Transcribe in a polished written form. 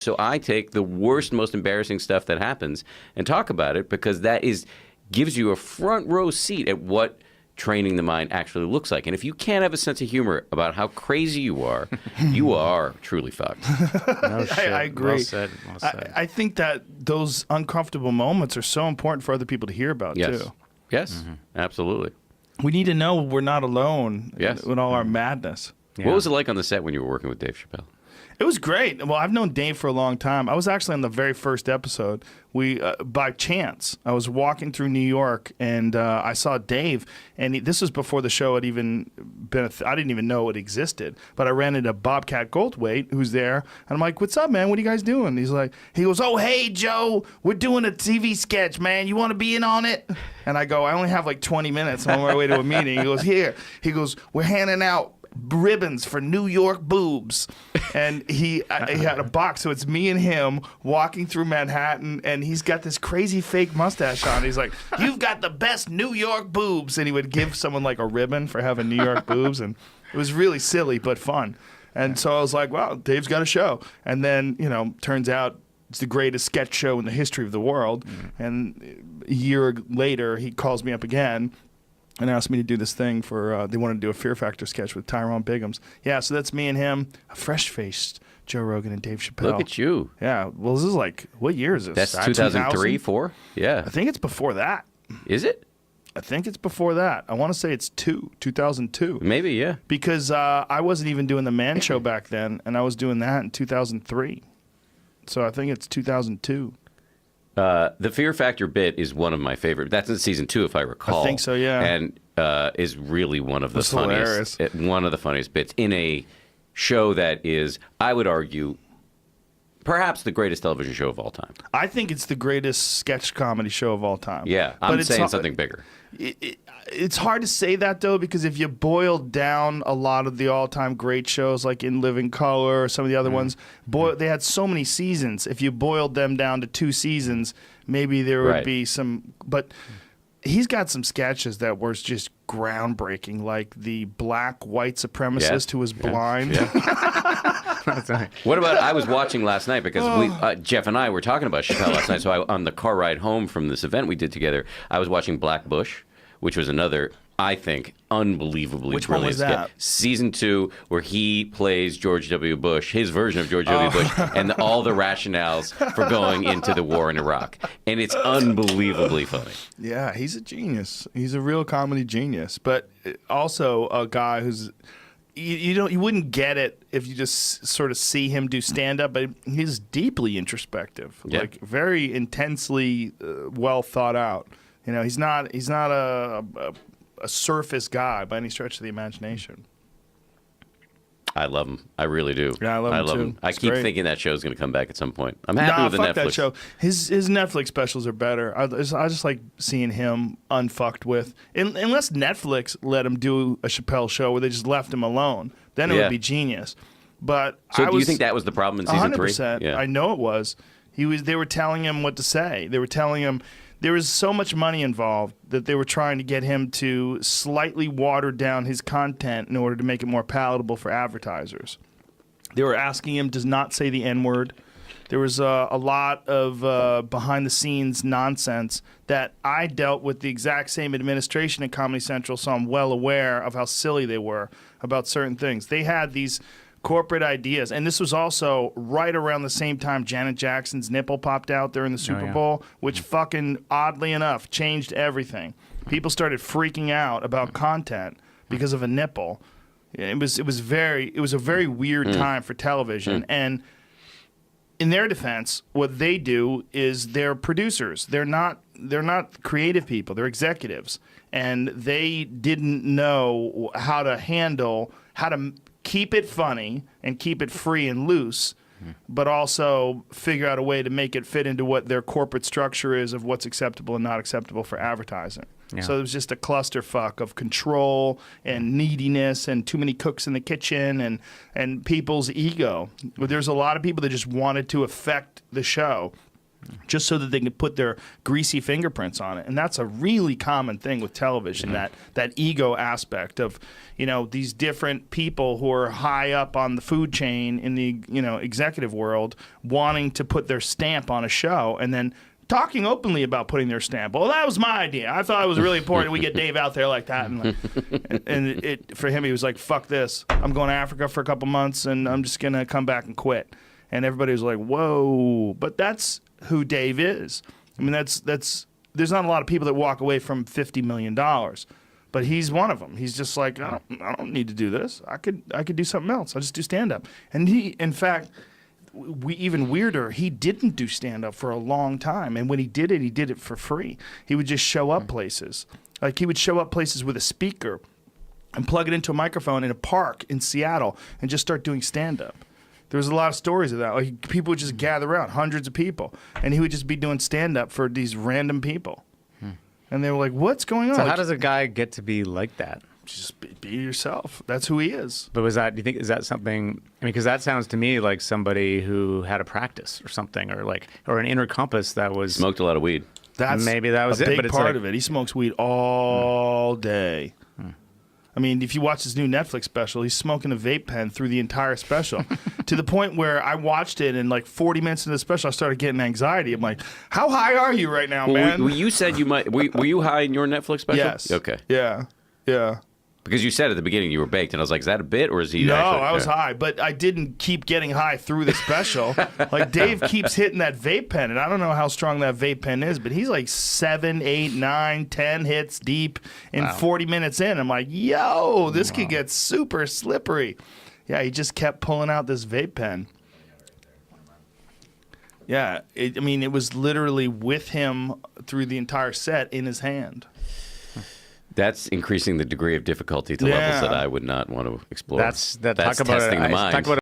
So I take the worst, most embarrassing stuff that happens and talk about it because gives you a front row seat at what training the mind actually looks like. And if you can't have a sense of humor about how crazy you are truly fucked. No shit. I agree. Well said. Well said. I think that those uncomfortable moments are so important for other people to hear about, too. Yes, absolutely. We need to know we're not alone Yes. with all our madness. Yeah. What was it like on the set when you were working with Dave Chapelle? It was great. Well, I've known Dave for a long time. I was actually on the very first episode. We, by chance, I was walking through New York and I saw Dave. And this was before the show had even been. I didn't even know it existed. But I ran into Bobcat Goldthwait, who's there. And I'm like, "What's up, man? What are you guys doing?" He goes, "Oh, hey, Joe, we're doing a TV sketch, man. You want to be in on it?" And I go, "I only have like 20 minutes. I'm on my way to a meeting." He goes, "Here." He goes, "We're handing out ribbons for New York boobs." And he had a box, so it's me and him walking through Manhattan, and he's got this crazy fake mustache on. He's like, "You've got the best New York boobs," and he would give someone like a ribbon for having New York boobs, and it was really silly but fun. And so I was like, "Wow, Dave's got a show." And then, turns out it's the greatest sketch show in the history of the world. And a year later, he calls me up again and asked me to do this thing for, they wanted to do a Fear Factor sketch with Tyrone Biggums. Yeah, so that's me and him, a fresh-faced Joe Rogan and Dave Chapelle. Look at you. Yeah, well, this is like, what year is this? That's 2003, 4? Yeah. I think it's before that. Is it? I think it's before that. I want to say it's 2002. Maybe, yeah. Because I wasn't even doing the Man Show back then, and I was doing that in 2003. So I think it's 2002. The Fear Factor bit is one of my favorite. That's in season 2, if I recall. I think so, yeah. And is really one of the That's funniest. One of the funniest bits in a show that is, I would argue, perhaps the greatest television show of all time. I think it's the greatest sketch comedy show of all time. Yeah, I'm saying something bigger. It's hard to say that, though, because if you boil down a lot of the all-time great shows, like In Living Color or some of the other ones, they had so many seasons. If you boiled them down to 2 seasons, maybe there would be some... But he's got some sketches that were just groundbreaking, like the black white supremacist who was blind. Yeah. That's right. What about, I was watching last night because Jeff and I were talking about Chapelle last night, so on the car ride home from this event we did together, I was watching Black Bush, which was another, I think, unbelievably Which one brilliant was that? Season 2, where he plays George W. Bush, his version of George W. Bush, and all the rationales for going into the war in Iraq. And it's unbelievably funny. Yeah, he's a genius. He's a real comedy genius, but also a guy who's... You wouldn't get it if you just sort of see him do stand-up, but he's deeply introspective, like very intensely well thought out. He's not a surface guy by any stretch of the imagination. I love him. I really do. Yeah, I love him too. I It's keep great. thinking that show's going to come back at some point. I'm happy with the fuck Netflix. that show. His Netflix specials are better. I just like seeing him unfucked with. Unless Netflix let him do a Chappelle show where they just left him alone, then it would be genius. But So do you think that was the problem in season 3? 100%. Yeah. I know it was. They were telling him what to say. They were telling him there was so much money involved that they were trying to get him to slightly water down his content in order to make it more palatable for advertisers. They were asking him to not say the N-word. There was a lot of behind-the-scenes nonsense that I dealt with the exact same administration at Comedy Central, so I'm well aware of how silly they were about certain things. They had these corporate ideas, and this was also right around the same time Janet Jackson's nipple popped out during the Super Bowl, which fucking, oddly enough, changed everything. People started freaking out about content because of a nipple. It was a very weird time for television, and in their defense, what they do is they're producers. They're not creative people. They're executives, and they didn't know how to keep it funny and keep it free and loose, but also figure out a way to make it fit into what their corporate structure is of what's acceptable and not acceptable for advertising. Yeah. So it was just a clusterfuck of control and neediness and too many cooks in the kitchen and people's ego. There's a lot of people that just wanted to affect the show. just so that they can put their greasy fingerprints on it. And that's a really common thing with television, that ego aspect of, these different people who are high up on the food chain in the, executive world wanting to put their stamp on a show and then talking openly about putting their stamp. Well, that was my idea. I thought it was really important we get Dave out there like that. And for him, he was like, fuck this. I'm going to Africa for a couple months, and I'm just going to come back and quit. And everybody was like, whoa. But that's who Dave is. I mean, that's there's not a lot of people that walk away from $50 million. But he's one of them. He's just like, I don't need to do this. I could do something else. I'll just do stand-up. And he, in fact... even weirder, he didn't do stand-up for a long time. And when he did it for free. He would just show up places. Like, he would show up places with a speaker and plug it into a microphone in a park in Seattle and just start doing stand-up. There was a lot of stories of that. Like, people would just gather around, hundreds of people. And he would just be doing stand-up for these random people. And they were like, what's going on? So like, how does a guy get to be like that? just be yourself. That's who he is. But do you think, is that something, I mean, because that sounds to me like somebody who had a practice or something, or an inner compass that was... Smoked a lot of weed. Maybe that was a big but it's part of it. He smokes weed all day. I mean, if you watch his new Netflix special, he's smoking a vape pen through the entire special to the point where I watched it and like 40 minutes into the special, I started getting anxiety. I'm like, how high are you right now, man? You said you might. Were you high in your Netflix special? Yes. Okay. Yeah. Yeah. Because you said at the beginning you were baked, and I was like, is that a bit, or is he No, actually... I was high, but I didn't keep getting high through the special. Like, Dave keeps hitting that vape pen, and I don't know how strong that vape pen is, but he's like 7, 8, 9, 10 hits deep in 40 minutes in. I'm like, yo, this could get super slippery. Yeah, he just kept pulling out this vape pen. Yeah, it was literally with him through the entire set in his hand. That's increasing the degree of difficulty to levels that I would not want to explore. That's testing the mind. Talk about